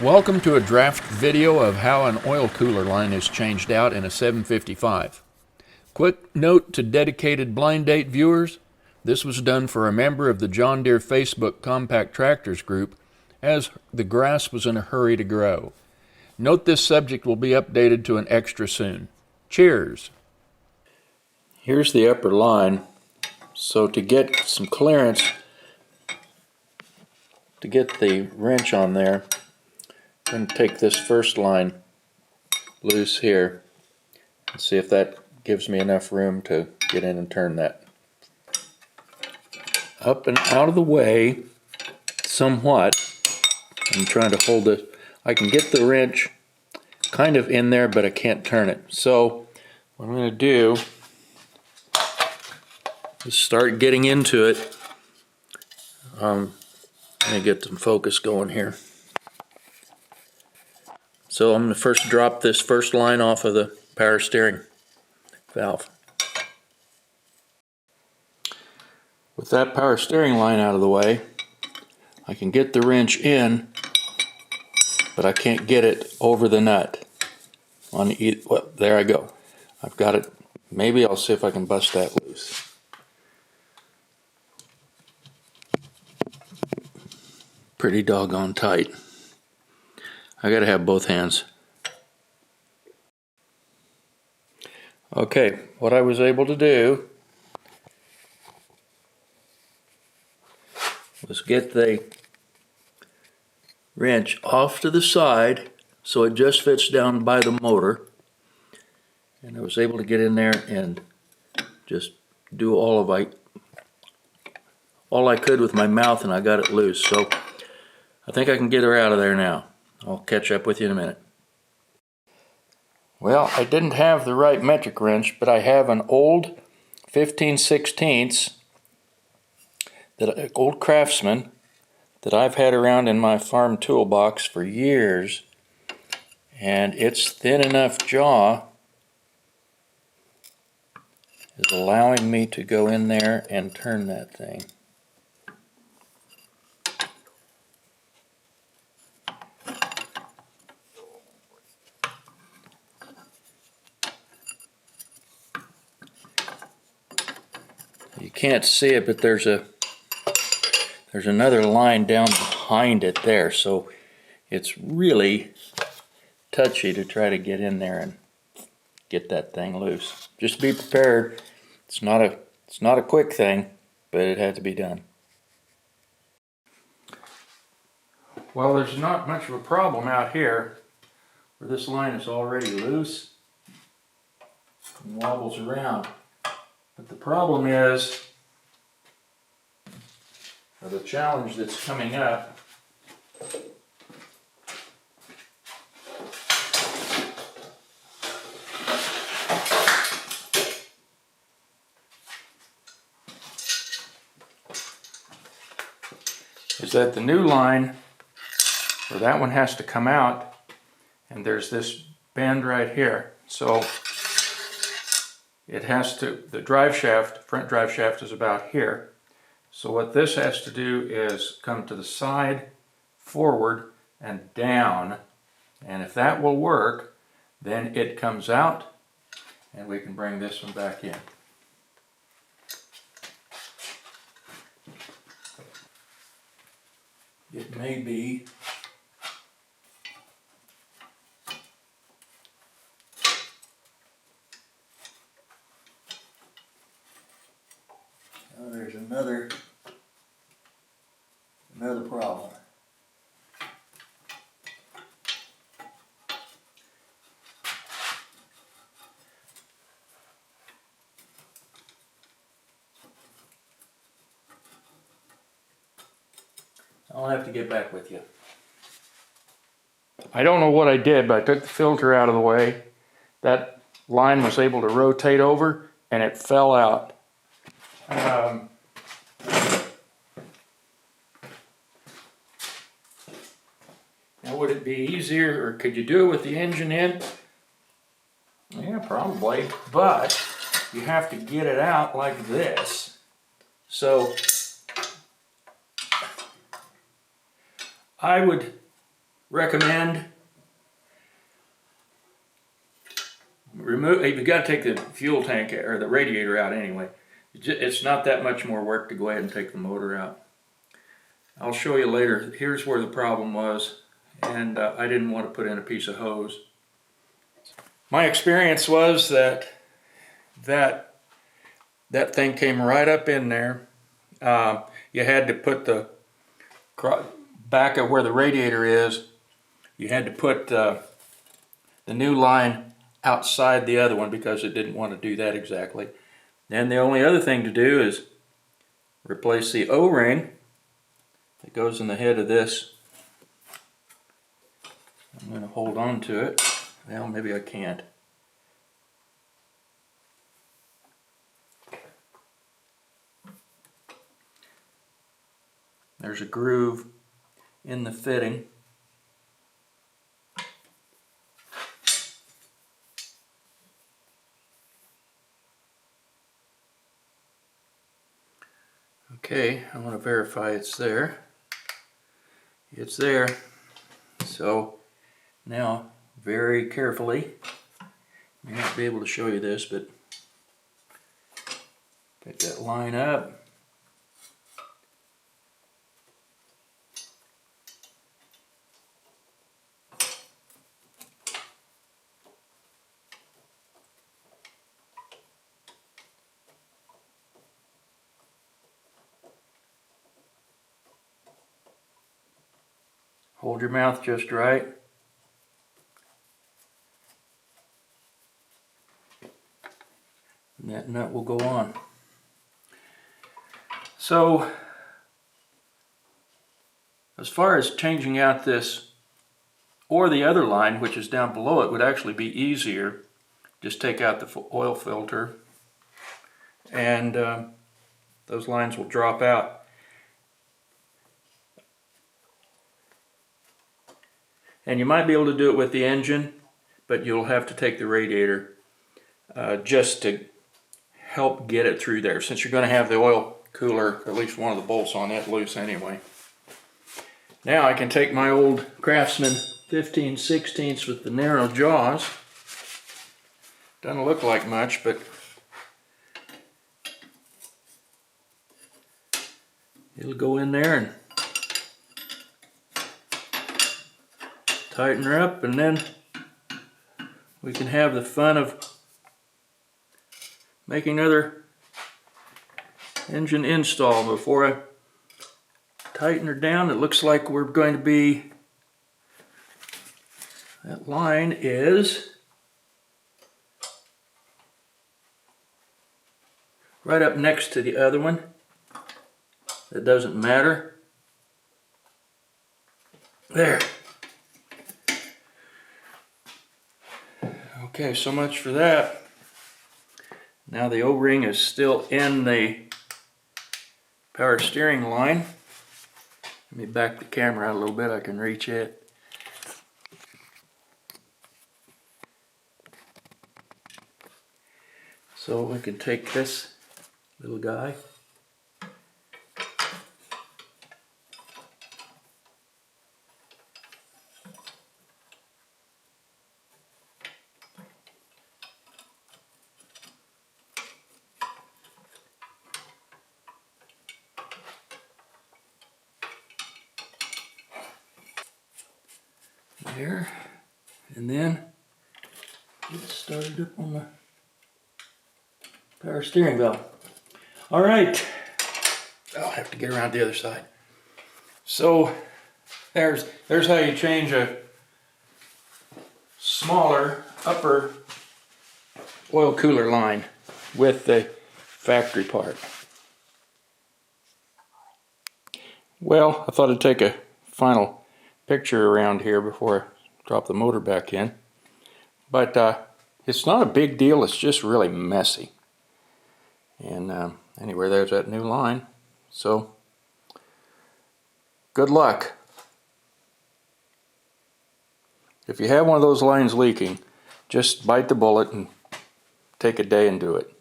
Welcome to a draft video of how an oil cooler line is changed out in a 755. Quick note to dedicated blind date viewers, this was done for a member of the John Deere Facebook Compact Tractors group as the grass was in a hurry to grow. Note this subject will be updated to an extra soon. Cheers! Here's the upper line, so to get some clearance, to get the wrench on there, I'm going to take this first line loose here and see if that gives me enough room to get in and turn that up and out of the way somewhat. I'm trying to hold it. I can get the wrench kind of in there, but I can't turn it. So what I'm going to do is start getting into it. Let me get some focus going here. So I'm going to first drop this first line off of the power steering valve. With that power steering line out of the way, I can get the wrench in, but I can't get it over the nut. Well, there I go. I've got it. Maybe I'll see if I can bust that loose. Pretty doggone tight. I gotta have both hands. Okay, what I was able to do was get the wrench off to the side so it just fits down by the motor, and I was able to get in there and just do all I could with my mouth, and I got it loose. So I think I can get her out of there now. I'll catch up with you in a minute. Well, I didn't have the right metric wrench, but I have an old 15/16 old Craftsman that I've had around in my farm toolbox for years, and its thin enough jaw is allowing me to go in there and turn that thing. You can't see it, but there's another line down behind it there, so it's really touchy to try to get in there and get that thing loose. Just be prepared. It's not a quick thing, but it had to be done. Well, there's not much of a problem out here where this line is already loose and wobbles around. But the problem is, or the challenge that's coming up, is that the new line, or that one has to come out, and there's this bend right here. So it has to, the drive shaft, front drive shaft is about here. So what this has to do is come to the side, forward, and down. And if that will work, then it comes out and we can bring this one back in. It may be there's another problem. I'll have to get back with you. I don't know what I did, but I took the filter out of the way. That line was able to rotate over and it fell out. Now, would it be easier, or could you do it with the engine in? Yeah, probably, but you have to get it out like this. So I would recommend you've got to take the fuel tank or the radiator out anyway. It's not that much more work to go ahead and take the motor out. I'll show you later. Here's where the problem was, and I didn't want to put in a piece of hose. My experience was that thing came right up in there. You had to put the back of where the radiator is, you had to put the new line outside the other one because it didn't want to do that exactly. Then the only other thing to do is replace the O-ring that goes in the head of this. I'm going to hold on to it. Well, maybe I can't. There's a groove in the fitting. Okay, I want to verify it's there. It's there. So now, very carefully, I may not be able to show you this, but pick that line up. Hold your mouth just right. And that nut will go on. So, as far as changing out this or the other line, which is down below it, would actually be easier. Just take out the oil filter and those lines will drop out. And you might be able to do it with the engine, but you'll have to take the radiator just to help get it through there, since you're going to have the oil cooler, at least one of the bolts on it, loose anyway. Now I can take my old Craftsman 15/16 with the narrow jaws. Doesn't look like much, but it'll go in there and tighten her up, and then we can have the fun of making another engine install. Before I tighten her down, it looks like we're going to be, that line is right up next to the other one. It doesn't matter. There. Okay, so much for that. Now the O-ring is still in the power steering line. Let me back the camera out a little bit, I can reach it. So we can take this little guy. There, and then get it started up on the power steering valve. All right, I'll have to get around the other side. So there's how you change a smaller upper oil cooler line with the factory part. Well, I thought I'd take a final picture around here before I drop the motor back in, but it's not a big deal, it's just really messy. And anyway, there's that new line. So good luck. If you have one of those lines leaking, just bite the bullet and take a day and do it.